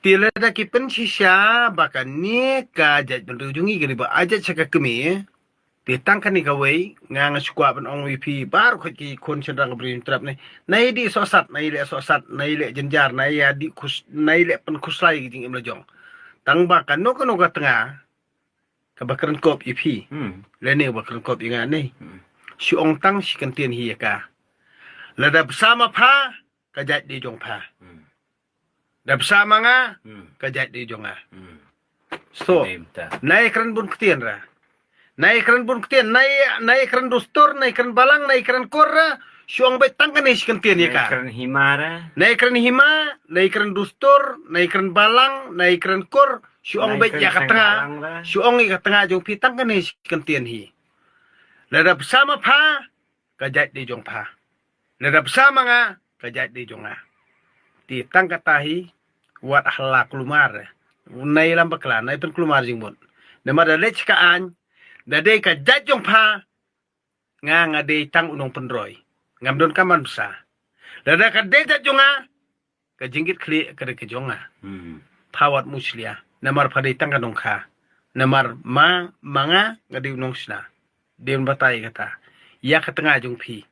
Tila da kipen shisha bakani ka jaj benrujungi gani ba ajat saka kemi ti tangkan ni kawai ngang sukwa ban ong VP baru khaki kon sedang brin trap ni nai di sosat nai le jenjar nai ya di khus nai le pen khuslai jing im lojong tang ba kan no ka tengah ka bakran kop EP le ne bakran kop inga ni si ong tang si kan tien hi ka lada bersama pha ka jaj di jong pha da bersama nga ka jaj di jong nga so nai kran bun ktien ra nai kran bun ktien nai kran dostor nai kran balang nai kran korra syong bet tangkan ni si kan tien ya ka kran himara nai kran dostor nai kran balang nai kran kor syong bet ya ka tengah syong ka tengah jong pi tangkan ni si kan tien hi lada bersama pha ka jaj di jong pha lada bersama nga ka jaj di jong nga ti tang katahi wat akhlak lumar nai lam bakla nai pen kulumar jingbon nama da lech ka an da de ka jaj jong pha nga de tang unong pendroi ngam don kaman sa da ka de jaj jong nga ka jinggit kli ka de ke jong nga phawat muslia namar phadai tang kanong kha namar manga ngadi unong sna deun batai kata ya ka tengah jong phi